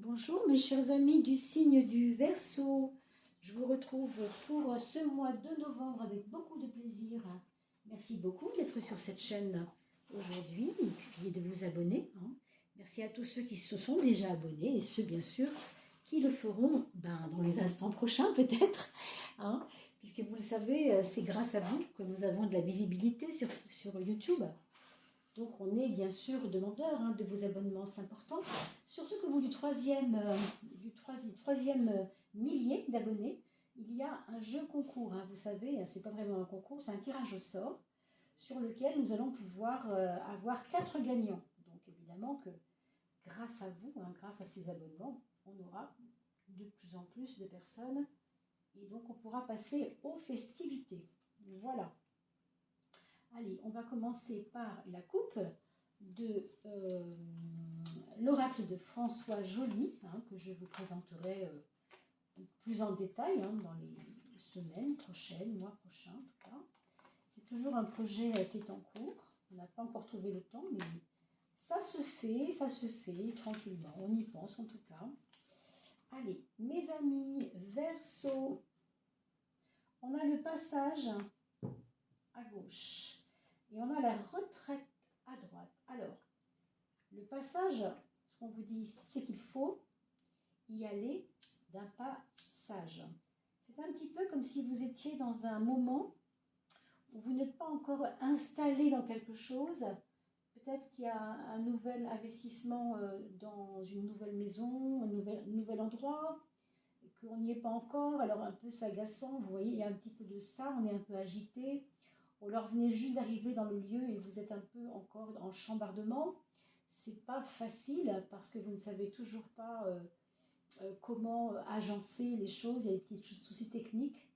Bonjour mes chers amis du signe du Verseau, je vous retrouve pour ce mois de novembre avec beaucoup de plaisir. Merci beaucoup d'être sur cette chaîne aujourd'hui et de vous abonner. Merci à tous ceux qui se sont déjà abonnés et ceux bien sûr qui le feront dans les instants prochains peut-être. Puisque vous le savez, c'est grâce à vous que nous avons de la visibilité sur YouTube. Donc on est bien sûr demandeur de vos abonnements, c'est important. Surtout que vous du troisième millier d'abonnés, il y a un jeu concours. Vous savez, c'est pas vraiment un concours, c'est un tirage au sort sur lequel nous allons pouvoir avoir 4 gagnants. Donc évidemment que grâce à vous, grâce à ces abonnements, on aura de plus en plus de personnes et donc on pourra passer aux festivités. Voilà. Allez, on va commencer par la coupe de l'oracle de François Joly, que je vous présenterai plus en détail dans les semaines prochaines, mois prochains en tout cas. C'est toujours un projet qui est en cours. On n'a pas encore trouvé le temps, mais ça se fait tranquillement. On y pense en tout cas. Allez, mes amis Verseau, on a le passage à gauche. Et on a la retraite à droite. Alors, le passage, ce qu'on vous dit, c'est qu'il faut y aller d'un pas sage. C'est un petit peu comme si vous étiez dans un moment où vous n'êtes pas encore installé dans quelque chose. Peut-être qu'il y a un nouvel investissement dans une nouvelle maison, un nouvel endroit, qu'on n'y est pas encore. Alors un peu s'agaçant, vous voyez, il y a un petit peu de ça, on est un peu agité. Ou alors venez juste d'arriver dans le lieu et vous êtes un peu encore en chambardement. C'est pas facile parce que vous ne savez toujours pas comment agencer les choses. Il y a des petits soucis techniques.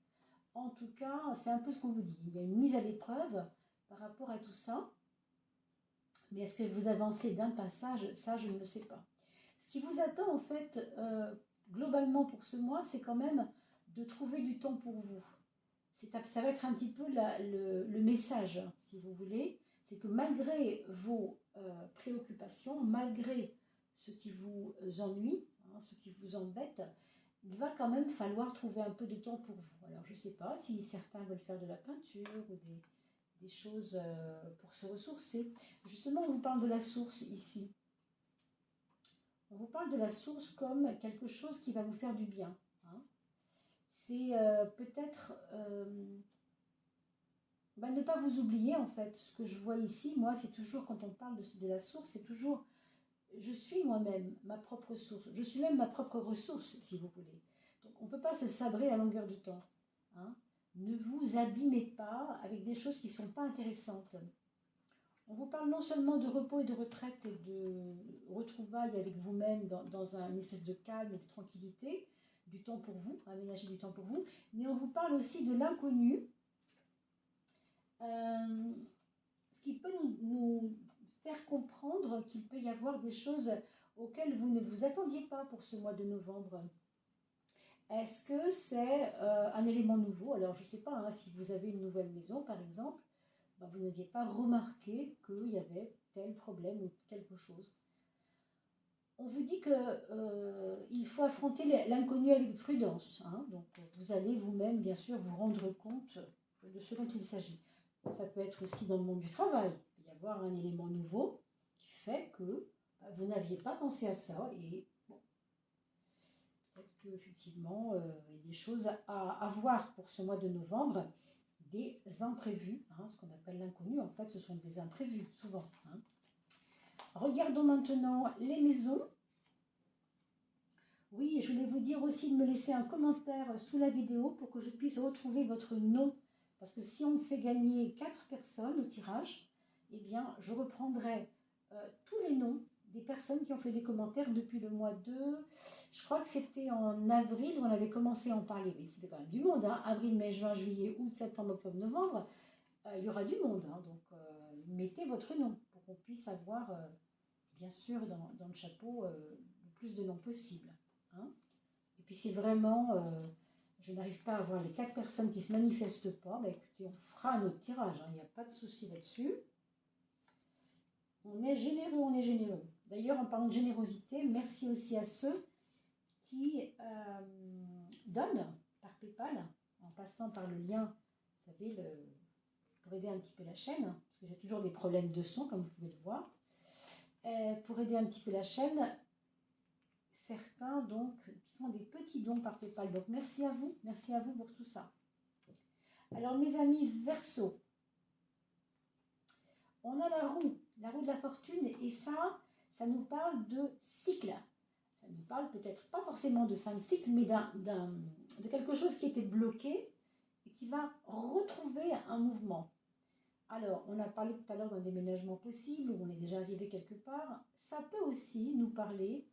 En tout cas, c'est un peu ce qu'on vous dit. Il y a une mise à l'épreuve par rapport à tout ça. Mais est-ce que vous avancez d'un passage? Ça, je ne le sais pas. Ce qui vous attend en fait, globalement pour ce mois, c'est quand même de trouver du temps pour vous. Ça va être un petit peu le message, si vous voulez. C'est que malgré vos préoccupations, malgré ce qui vous ennuie, ce qui vous embête, il va quand même falloir trouver un peu de temps pour vous. Alors je ne sais pas si certains veulent faire de la peinture ou des choses pour se ressourcer. Justement, on vous parle de la source ici. On vous parle de la source comme quelque chose qui va vous faire du bien. C'est peut-être ne pas vous oublier en fait. Ce que je vois ici, moi, c'est toujours quand on parle de la source, c'est toujours je suis moi-même ma propre source. Je suis même ma propre ressource, si vous voulez. Donc on ne peut pas se sabrer à longueur de temps. Ne vous abîmez pas avec des choses qui ne sont pas intéressantes. On vous parle non seulement de repos et de retraite et de retrouvailles avec vous-même dans une espèce de calme et de tranquillité, du temps pour vous, aménager du temps pour vous, mais on vous parle aussi de l'inconnu, ce qui peut nous faire comprendre qu'il peut y avoir des choses auxquelles vous ne vous attendiez pas pour ce mois de novembre. Est-ce que c'est un élément nouveau? Alors je ne sais pas, si vous avez une nouvelle maison par exemple, vous n'aviez pas remarqué qu'il y avait tel problème ou quelque chose. On vous dit qu'il faut affronter l'inconnu avec prudence. Donc vous allez vous-même, bien sûr, vous rendre compte de ce dont il s'agit. Ça peut être aussi dans le monde du travail. Il peut y avoir un élément nouveau qui fait que vous n'aviez pas pensé à ça. Et bon, peut-être qu'effectivement, il y a des choses à voir pour ce mois de novembre. Des imprévus, ce qu'on appelle l'inconnu, en fait, ce sont des imprévus, souvent. Regardons maintenant les maisons. Oui, je voulais vous dire aussi de me laisser un commentaire sous la vidéo pour que je puisse retrouver votre nom. Parce que si on fait gagner 4 personnes au tirage, eh bien, je reprendrai tous les noms des personnes qui ont fait des commentaires depuis le mois de... Je crois que c'était en avril où on avait commencé à en parler. Oui, c'était quand même du monde. Avril, mai, juin, juillet, août, septembre, octobre, novembre. Il y aura du monde. Donc, mettez votre nom pour qu'on puisse avoir, bien sûr, dans le chapeau, le plus de noms possible. Et puis si vraiment je n'arrive pas à avoir les 4 personnes qui ne se manifestent pas, écoutez, on fera un autre tirage. Il n'y a pas de souci là-dessus. On est généreux, on est généreux. D'ailleurs, en parlant de générosité, merci aussi à ceux qui donne par PayPal, en passant par le lien, vous savez, pour aider un petit peu la chaîne, parce que j'ai toujours des problèmes de son, comme vous pouvez le voir. Pour aider un petit peu la chaîne, certains donc font des petits dons par PayPal. Donc merci à vous pour tout ça. Alors mes amis Verseau, on a la roue de la fortune, et ça nous parle de cycle. Ça nous parle peut-être pas forcément de fin de cycle, mais de quelque chose qui était bloqué et qui va retrouver un mouvement. Alors, on a parlé tout à l'heure d'un déménagement possible, où on est déjà arrivé quelque part. Ça peut aussi nous parler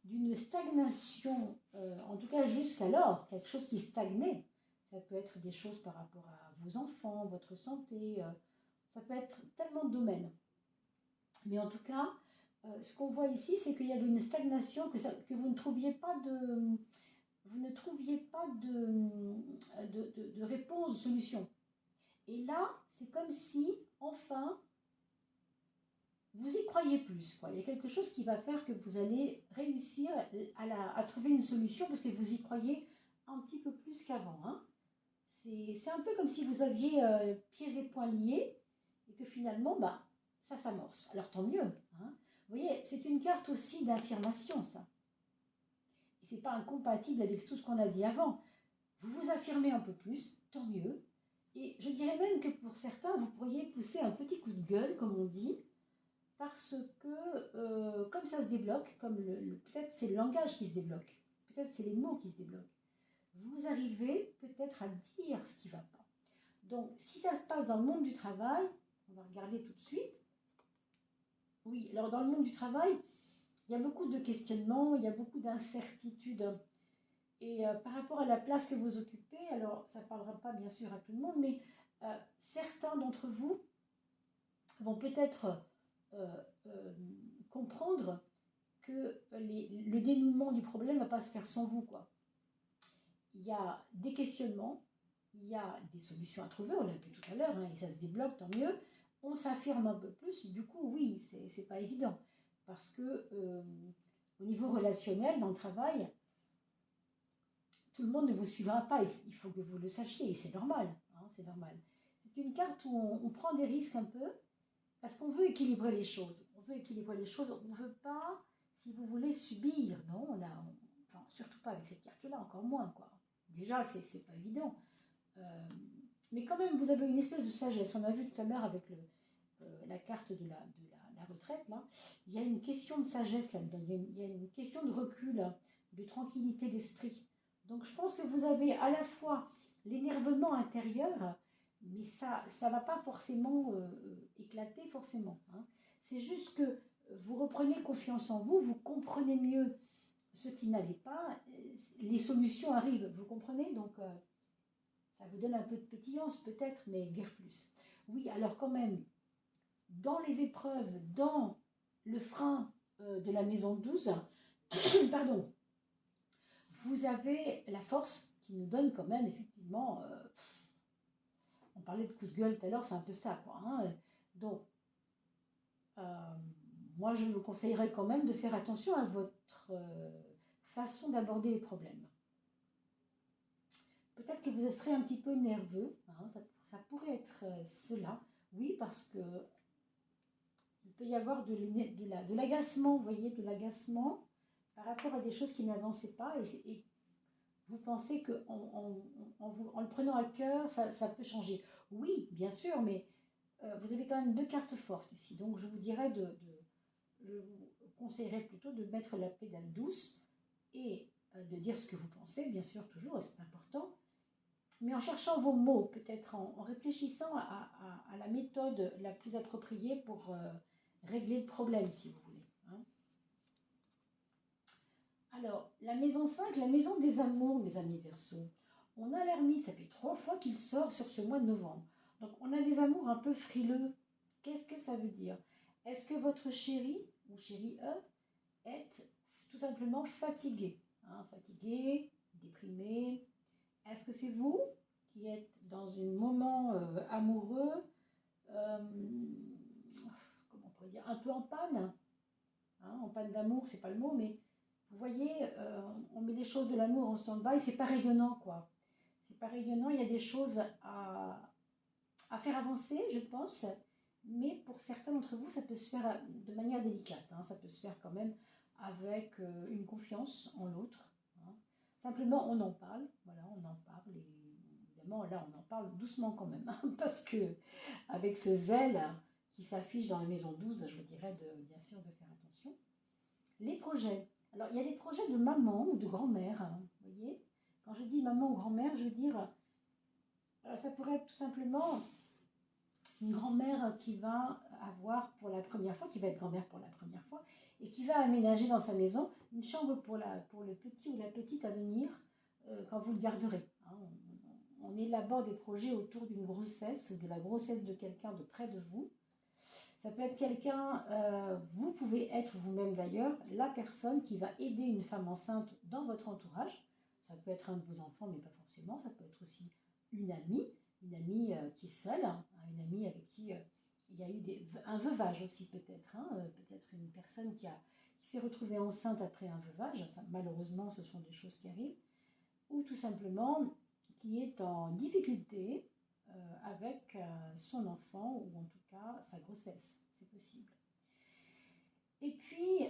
d'une stagnation, en tout cas jusqu'alors, quelque chose qui stagnait. Ça peut être des choses par rapport à vos enfants, votre santé, ça peut être tellement de domaines. Mais en tout cas, ce qu'on voit ici, c'est qu'il y avait une stagnation, que vous ne trouviez pas de réponse, de solution. Et là, c'est comme si, enfin, vous y croyez plus, quoi. Il y a quelque chose qui va faire que vous allez réussir à trouver une solution, parce que vous y croyez un petit peu plus qu'avant, hein. C'est un peu comme si vous aviez pieds et poings liés, et que finalement, ça s'amorce. Alors tant mieux, hein. Vous voyez, c'est une carte aussi d'affirmation, ça. Et ce n'est pas incompatible avec tout ce qu'on a dit avant. Vous vous affirmez un peu plus, tant mieux. Et je dirais même que pour certains, vous pourriez pousser un petit coup de gueule, comme on dit, parce que comme ça se débloque, comme peut-être c'est le langage qui se débloque, peut-être c'est les mots qui se débloquent, vous arrivez peut-être à dire ce qui ne va pas. Donc, si ça se passe dans le monde du travail, on va regarder tout de suite. Oui, alors dans le monde du travail, il y a beaucoup de questionnements, il y a beaucoup d'incertitudes. Et par rapport à la place que vous occupez, alors ça ne parlera pas bien sûr à tout le monde, mais certains d'entre vous vont peut-être comprendre que le dénouement du problème ne va pas se faire sans vous, quoi. Il y a des questionnements, il y a des solutions à trouver, on l'a vu tout à l'heure, hein, et ça se débloque, tant mieux. On s'affirme un peu plus, du coup, oui, c'est pas évident. Parce que au niveau relationnel, dans le travail, tout le monde ne vous suivra pas, il faut que vous le sachiez, et c'est normal, hein, c'est normal. C'est une carte où on prend des risques un peu, parce qu'on veut équilibrer les choses. On veut équilibrer les choses, on ne veut pas, si vous voulez, subir, non, enfin, surtout pas avec cette carte-là, encore moins, quoi. Déjà, c'est pas évident. Mais quand même, vous avez une espèce de sagesse. On a vu tout à l'heure avec la carte de la retraite, là, il y a une question de sagesse là-dedans, il y a une question de recul, hein, de tranquillité d'esprit. Donc je pense que vous avez à la fois l'énervement intérieur, mais ça ne va pas forcément éclater, forcément, hein. C'est juste que vous reprenez confiance en vous, vous comprenez mieux ce qui n'allait pas, les solutions arrivent, vous comprenez? Donc ça vous donne un peu de pétillance peut-être, mais guère plus. Oui, alors quand même, dans les épreuves, dans le frein de la maison 12, pardon, vous avez la force qui nous donne quand même, effectivement, on parlait de coup de gueule tout à l'heure, c'est un peu ça, quoi, hein. Donc, moi, je vous conseillerais quand même de faire attention à votre façon d'aborder les problèmes. Peut-être que vous serez un petit peu nerveux, hein, ça pourrait être cela, oui, parce que il peut y avoir de l'agacement, vous voyez, de l'agacement par rapport à des choses qui n'avançaient pas, et vous pensez qu'en le prenant à cœur, ça peut changer. Oui, bien sûr, mais vous avez quand même deux cartes fortes ici, donc je vous dirais je vous conseillerais plutôt de mettre la pédale douce et de dire ce que vous pensez, bien sûr, toujours, c'est important, mais en cherchant vos mots, peut-être en réfléchissant à la méthode la plus appropriée pour régler le problème, si vous voulez, hein. Alors, la maison 5, la maison des amours, mes amis Verseau. On a l'ermite, ça fait 3 fois qu'il sort sur ce mois de novembre. Donc, on a des amours un peu frileux. Qu'est-ce que ça veut dire? Est-ce que votre chéri ou chérie est tout simplement fatigué, hein, fatigué, déprimé? Est-ce que c'est vous qui êtes dans un moment amoureux, comment on pourrait dire, un peu en panne, hein, en panne d'amour, c'est pas le mot, mais vous voyez, on met les choses de l'amour en stand-by, c'est pas rayonnant, quoi. C'est pas rayonnant, il y a des choses à faire avancer, je pense, mais pour certains d'entre vous, ça peut se faire de manière délicate, hein. Ça peut se faire quand même avec une confiance en l'autre, hein. Simplement, on en parle, voilà, on en parle, et évidemment, là, on en parle doucement quand même, hein, parce que avec ce zèle qui s'affiche dans la maison 12, je vous dirais bien sûr de faire attention. Les projets. Alors, il y a des projets de maman ou de grand-mère, hein, vous voyez. Quand je dis maman ou grand-mère, je veux dire, ça pourrait être tout simplement une grand-mère qui va avoir pour la première fois, qui va être grand-mère pour la première fois, et qui va aménager dans sa maison une chambre pour le petit ou la petite à venir quand vous le garderez, hein. On élabore des projets autour d'une grossesse ou de la grossesse de quelqu'un de près de vous. Ça peut être quelqu'un, vous pouvez être vous-même d'ailleurs, la personne qui va aider une femme enceinte dans votre entourage. Ça peut être un de vos enfants, mais pas forcément. Ça peut être aussi une amie qui est seule, hein, une amie avec qui il y a eu un veuvage aussi peut-être. Hein, peut-être une personne qui s'est retrouvée enceinte après un veuvage. Ça, malheureusement, ce sont des choses qui arrivent. Ou tout simplement qui est en difficulté avec son enfant ou en tout cas sa grossesse, c'est possible. Et puis,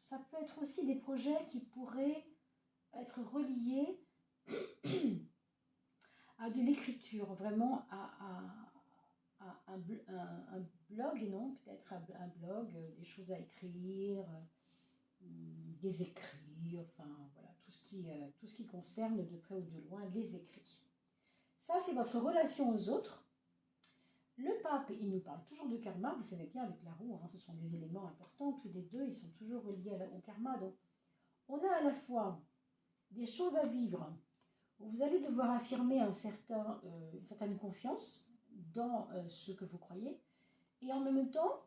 ça peut être aussi des projets qui pourraient être reliés à de l'écriture, vraiment à un blog, non, peut-être un blog, des choses à écrire, des écrits, enfin voilà, tout ce qui concerne de près ou de loin les écrits. Ça, c'est votre relation aux autres. Le pape, il nous parle toujours de karma, vous savez bien, avec la roue, hein, ce sont des éléments importants, tous les deux, ils sont toujours reliés au karma. Donc, on a à la fois des choses à vivre, où vous allez devoir affirmer une certaine confiance dans ce que vous croyez, et en même temps,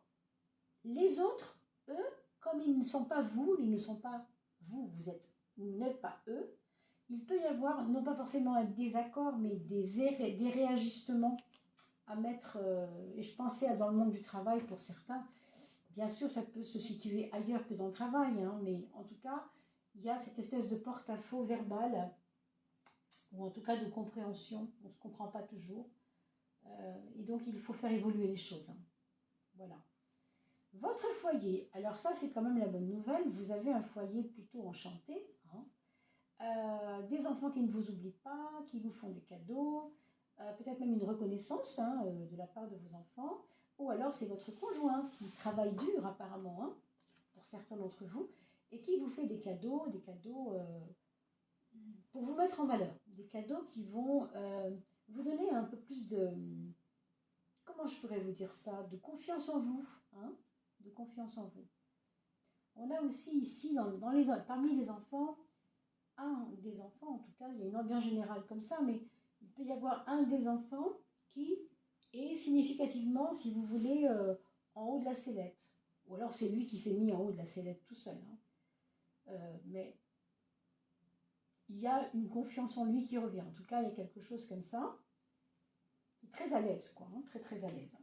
les autres, eux, comme ils ne sont pas vous, ils ne sont pas vous, vous n'êtes pas eux, il peut y avoir, non pas forcément un désaccord, mais des réajustements à mettre, et je pensais dans le monde du travail pour certains, bien sûr ça peut se situer ailleurs que dans le travail, hein, mais en tout cas, il y a cette espèce de porte-à-faux verbal, ou en tout cas de compréhension, on ne se comprend pas toujours, et donc il faut faire évoluer les choses, hein. Voilà. Votre foyer, alors ça c'est quand même la bonne nouvelle, vous avez un foyer plutôt enchanté, hein. Des enfants qui ne vous oublient pas, qui vous font des cadeaux, peut-être même une reconnaissance, hein, de la part de vos enfants, ou alors c'est votre conjoint qui travaille dur apparemment, hein, pour certains d'entre vous, et qui vous fait des cadeaux pour vous mettre en valeur, des cadeaux qui vont vous donner un peu plus de, comment je pourrais vous dire ça, de confiance en vous, hein, de confiance en vous. On a aussi ici, parmi les enfants, un des enfants, en tout cas, il y a une ambiance générale comme ça, mais il peut y avoir un des enfants qui est significativement, si vous voulez, en haut de la sellette. Ou alors c'est lui qui s'est mis en haut de la sellette tout seul, hein. Mais il y a une confiance en lui qui revient. En tout cas, il y a quelque chose comme ça. Il est très à l'aise, quoi, hein, très très à l'aise.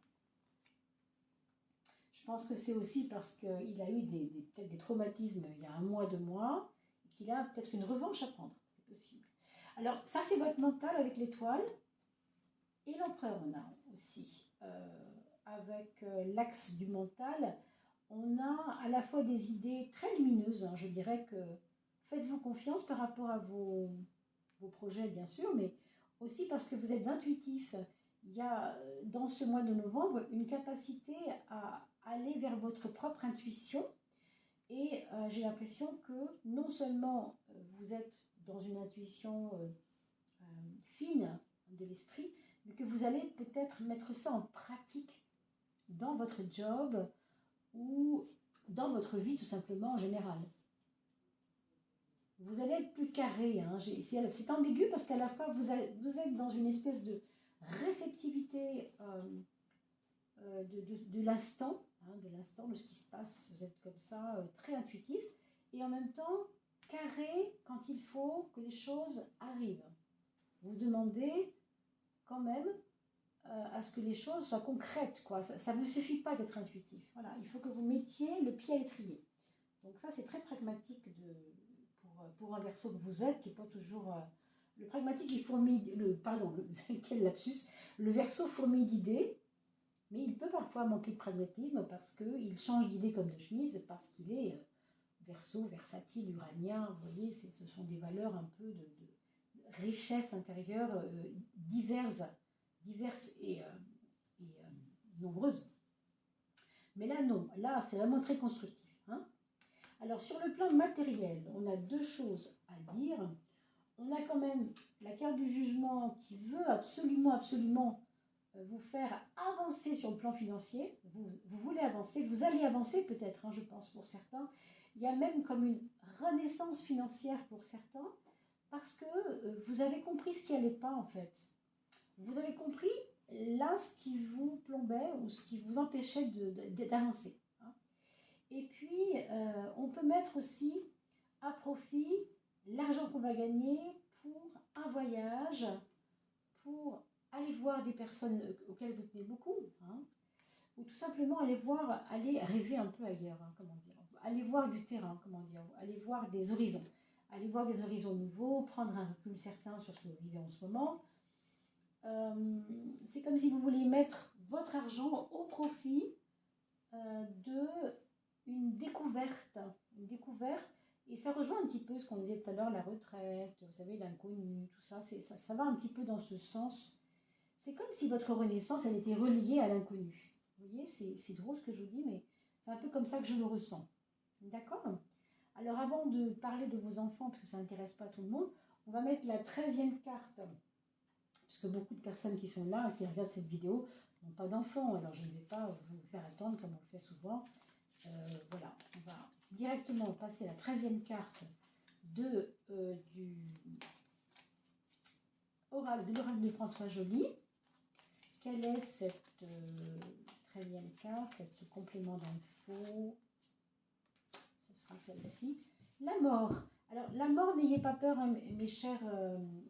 Je pense que c'est aussi parce qu'il a eu peut-être des traumatismes il y a 1 mois, 2 mois, et qu'il a peut-être une revanche à prendre. C'est possible. Alors, ça, c'est votre mental avec l'étoile. Et l'empereur, on a aussi. Avec l'axe du mental, on a à la fois des idées très lumineuses, hein. Je dirais que faites-vous confiance par rapport à vos projets, bien sûr, mais aussi parce que vous êtes intuitif. Il y a dans ce mois de novembre une capacité à aller vers votre propre intuition, et j'ai l'impression que non seulement vous êtes dans une intuition fine de l'esprit, mais que vous allez peut-être mettre ça en pratique dans votre job ou dans votre vie tout simplement en général. Vous allez être plus carré, hein. C'est ambigu parce qu'à la fois vous êtes dans une espèce de réceptivité de l'instant, hein, de ce qui se passe. Vous êtes comme ça, très intuitif, et en même temps carré quand il faut que les choses arrivent. Vous demandez quand même à ce que les choses soient concrètes, quoi. Ça ne vous suffit pas d'être intuitif. Voilà, il faut que vous mettiez le pied à l'étrier. Donc ça, c'est très pragmatique pour un Verseau que vous êtes, qui n'est pas toujours... le pragmatique, il fourmille... quel lapsus. Le Verseau fourmille d'idées, mais il peut parfois manquer de pragmatisme parce qu'il change d'idée comme de chemise, parce qu'il est Verseau, versatile, uranien. Vous voyez, ce sont des valeurs un peu de richesse intérieure diverses et nombreuses. Mais là, non. Là, c'est vraiment très constructif. Hein. Alors, sur le plan matériel, on a deux choses à dire. On a quand même la carte du jugement qui veut absolument vous faire avancer sur le plan financier. Vous voulez avancer, vous allez avancer peut-être, hein, je pense, pour certains. Il y a même comme une renaissance financière pour certains, parce que vous avez compris ce qui n'allait pas en fait. Vous avez compris là ce qui vous plombait ou ce qui vous empêchait d'avancer. Hein. Et puis, on peut mettre aussi à profit l'argent qu'on va gagner pour un voyage, pour aller voir des personnes auxquelles vous tenez beaucoup, hein, ou tout simplement aller rêver un peu ailleurs, hein, comment dire, aller voir du terrain, comment dire, aller voir des horizons nouveaux, prendre un recul certain sur ce que vous vivez en ce moment. C'est comme si vous vouliez mettre votre argent au profit d'une découverte, et ça rejoint un petit peu ce qu'on disait tout à l'heure, la retraite, vous savez, l'inconnu, tout ça, ça va un petit peu dans ce sens. C'est comme si votre renaissance, elle était reliée à l'inconnu. Vous voyez, c'est drôle ce que je vous dis, mais c'est un peu comme ça que je le ressens. D'accord? Alors, avant de parler de vos enfants, parce que ça n'intéresse pas tout le monde, on va mettre la 13e carte. Puisque beaucoup de personnes qui sont là, qui regardent cette vidéo, n'ont pas d'enfants. Alors, je ne vais pas vous faire attendre comme on le fait souvent. Voilà, on va directement passer la 13e carte de l'oracle de François Joly. Quelle est cette 13e carte, ce complément d'info? Ce sera celle-ci. La mort. Alors, la mort, n'ayez pas peur, hein, mes chers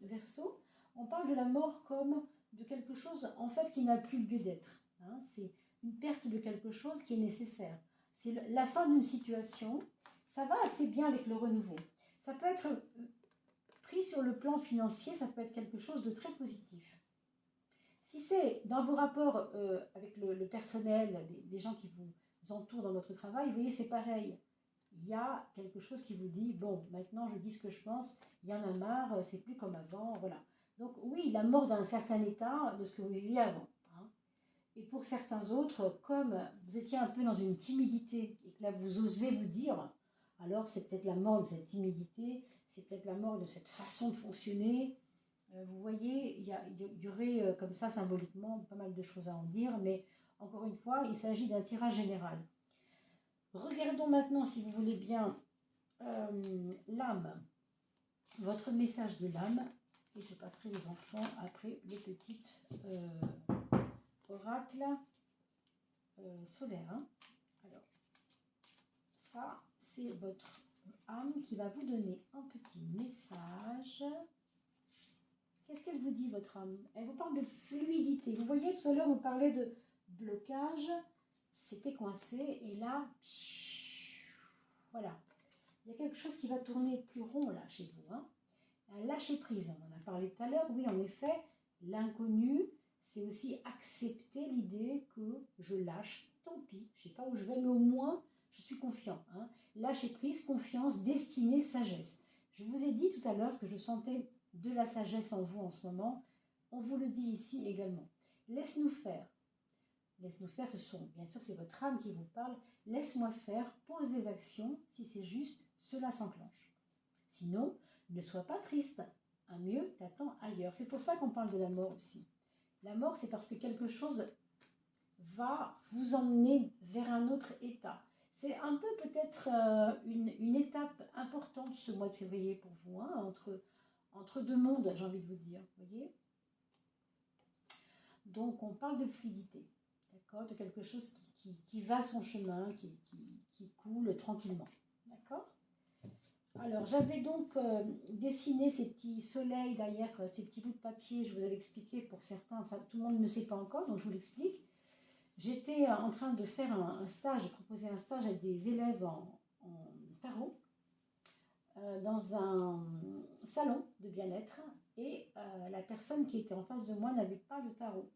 Verseaux. On parle de la mort comme de quelque chose, en fait, qui n'a plus lieu d'être. Hein. C'est une perte de quelque chose qui est nécessaire. C'est la fin d'une situation. Ça va assez bien avec le renouveau. Ça peut être pris sur le plan financier, ça peut être quelque chose de très positif. Si c'est dans vos rapports avec le personnel, les gens qui vous entourent dans votre travail, vous voyez, c'est pareil. Il y a quelque chose qui vous dit, bon, maintenant je dis ce que je pense, il y en a marre, c'est plus comme avant, voilà. Donc oui, la mort d'un certain état de ce que vous viviez avant. Hein. Et pour certains autres, comme vous étiez un peu dans une timidité et que là vous osez vous dire, alors c'est peut-être la mort de cette timidité, c'est peut-être la mort de cette façon de fonctionner. Vous voyez, il y aurait comme ça symboliquement pas mal de choses à en dire, mais encore une fois, il s'agit d'un tirage général. Regardons maintenant, si vous voulez bien, l'âme, votre message de l'âme, et je passerai les enfants après le petit oracle solaire. Hein. Alors, ça, c'est votre âme qui va vous donner un petit message. Qu'est-ce qu'elle vous dit, votre âme? Elle vous parle de fluidité. Vous voyez, tout à l'heure, on parlait de blocage. C'était coincé. Et là, voilà. Il y a quelque chose qui va tourner plus rond, là, chez vous. Hein. Un lâcher-prise. On en a parlé tout à l'heure. Oui, en effet, l'inconnu, c'est aussi accepter l'idée que je lâche. Tant pis, je ne sais pas où je vais, mais au moins, je suis confiant. Hein. Lâcher-prise, confiance, destinée, sagesse. Je vous ai dit tout à l'heure que je sentais de la sagesse en vous en ce moment. On vous le dit ici également. Laisse-nous faire. Laisse-nous faire, bien sûr, c'est votre âme qui vous parle. Laisse-moi faire, pose des actions. Si c'est juste, cela s'enclenche. Sinon, ne sois pas triste. Un mieux t'attend ailleurs. C'est pour ça qu'on parle de la mort aussi. La mort, c'est parce que quelque chose va vous emmener vers un autre état. C'est un peu peut-être une étape importante ce mois de février pour vous, hein, entre deux mondes, j'ai envie de vous dire, voyez. Donc, on parle de fluidité, d'accord, de quelque chose qui va son chemin, qui coule tranquillement, d'accord. Alors, j'avais donc dessiné ces petits soleils derrière, ces petits bouts de papier, je vous avais expliqué pour certains, ça, tout le monde ne sait pas encore, donc je vous l'explique. J'étais en train de faire un stage, de proposer un stage à des élèves en tarot dans un salon de bien-être et la personne qui était en face de moi n'avait pas de tarot.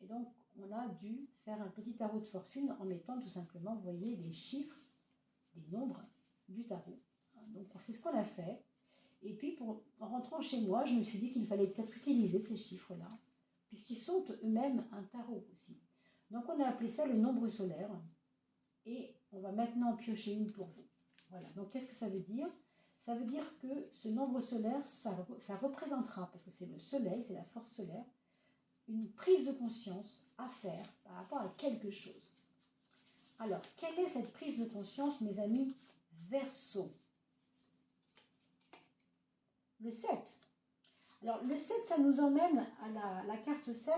Et donc, on a dû faire un petit tarot de fortune en mettant tout simplement, vous voyez, des chiffres, des nombres du tarot. Donc, c'est ce qu'on a fait. Et puis, en rentrant chez moi, je me suis dit qu'il fallait peut-être utiliser ces chiffres-là, puisqu'ils sont eux-mêmes un tarot aussi. Donc, on a appelé ça le nombre solaire. Et on va maintenant piocher une pour vous. Voilà. Donc, qu'est-ce que ça veut dire? Ça veut dire que ce nombre solaire, ça représentera, parce que c'est le soleil, c'est la force solaire, une prise de conscience à faire par rapport à quelque chose. Alors, quelle est cette prise de conscience, mes amis Verseau? Le 7. Alors, le 7, ça nous emmène à la carte 7,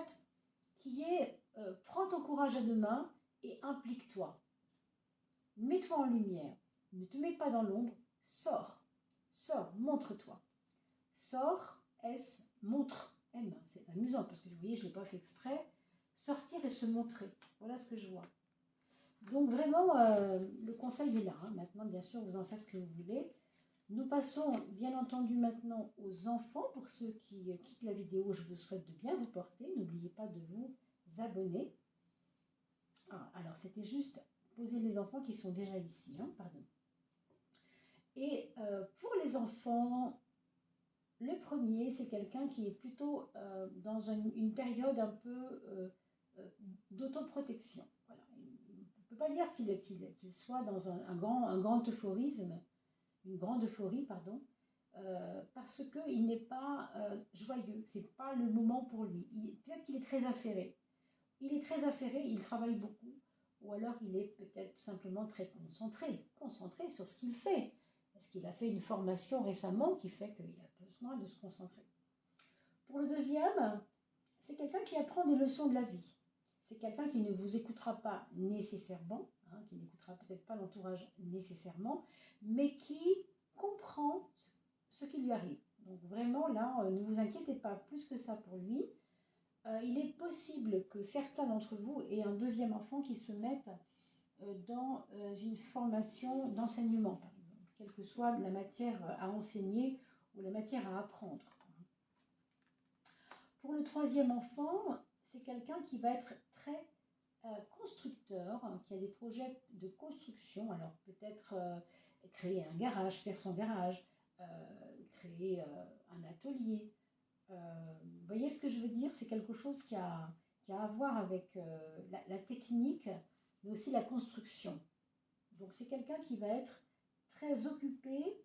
qui est prends ton courage à deux mains et implique-toi. Mets-toi en lumière. Ne te mets pas dans l'ombre. Sors. Sors, montre-toi. Sors, S, montre, M. C'est amusant parce que vous voyez, je ne l'ai pas fait exprès. Sortir et se montrer. Voilà ce que je vois. Donc vraiment, le conseil est là. Hein. Maintenant, bien sûr, vous en faites ce que vous voulez. Nous passons, bien entendu, maintenant aux enfants. Pour ceux qui quittent la vidéo, je vous souhaite de bien vous porter. N'oubliez pas de vous abonner. Ah, alors, c'était juste poser les enfants qui sont déjà ici. Hein, pardon. Et pour les enfants, le premier, c'est quelqu'un qui est plutôt dans une période un peu d'autoprotection. Voilà. On ne peut pas dire qu'il soit dans un grand euphorisme, une grande euphorie, pardon, parce qu'il n'est pas joyeux. Ce n'est pas le moment pour lui. Peut-être qu'il est très affairé. Il est très affairé, il travaille beaucoup, ou alors il est peut-être simplement très concentré sur ce qu'il fait. Parce qu'il a fait une formation récemment qui fait qu'il a besoin de se concentrer. Pour le deuxième, c'est quelqu'un qui apprend des leçons de la vie. C'est quelqu'un qui ne vous écoutera pas nécessairement, hein, qui n'écoutera peut-être pas l'entourage nécessairement, mais qui comprend ce qui lui arrive. Donc vraiment, là, ne vous inquiétez pas plus que ça pour lui. Il est possible que certains d'entre vous aient un deuxième enfant qui se mette dans une formation d'enseignement, par exemple, quelle que soit la matière à enseigner ou la matière à apprendre. Pour le troisième enfant, c'est quelqu'un qui va être très constructeur, hein, qui a des projets de construction, alors peut-être créer un garage, faire son garage, créer un atelier. Vous voyez ce que je veux dire? C'est quelque chose qui a à voir avec la technique, mais aussi la construction. Donc c'est quelqu'un qui va être très occupé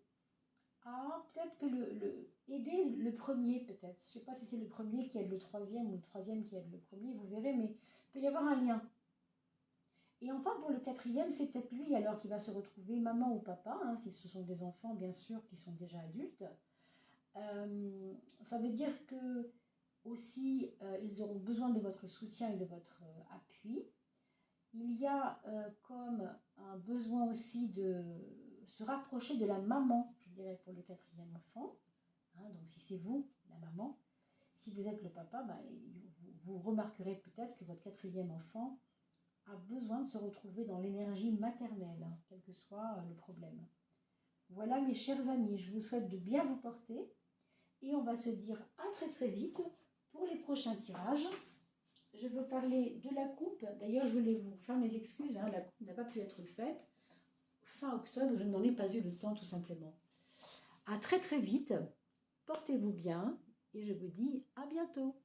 à peut-être que aider le premier peut-être. Je ne sais pas si c'est le premier qui aide le troisième ou le troisième qui aide le premier, vous verrez, mais il peut y avoir un lien. Et enfin pour le quatrième, c'est peut-être lui alors qui va se retrouver maman ou papa, hein, si ce sont des enfants bien sûr qui sont déjà adultes. Ça veut dire que aussi ils auront besoin de votre soutien et de votre appui. Il y a comme un besoin aussi de se rapprocher de la maman, je dirais, pour le quatrième enfant. Hein, donc si c'est vous, la maman, si vous êtes le papa, bah, vous remarquerez peut-être que votre quatrième enfant a besoin de se retrouver dans l'énergie maternelle, hein, quel que soit le problème. Voilà mes chers amis, je vous souhaite de bien vous porter et on va se dire à très très vite pour les prochains tirages. Je veux parler de la coupe. D'ailleurs, je voulais vous faire mes excuses. Hein, la coupe n'a pas pu être faite. Fin octobre, je n'en ai pas eu le temps tout simplement. À très très vite. Portez-vous bien et je vous dis à bientôt.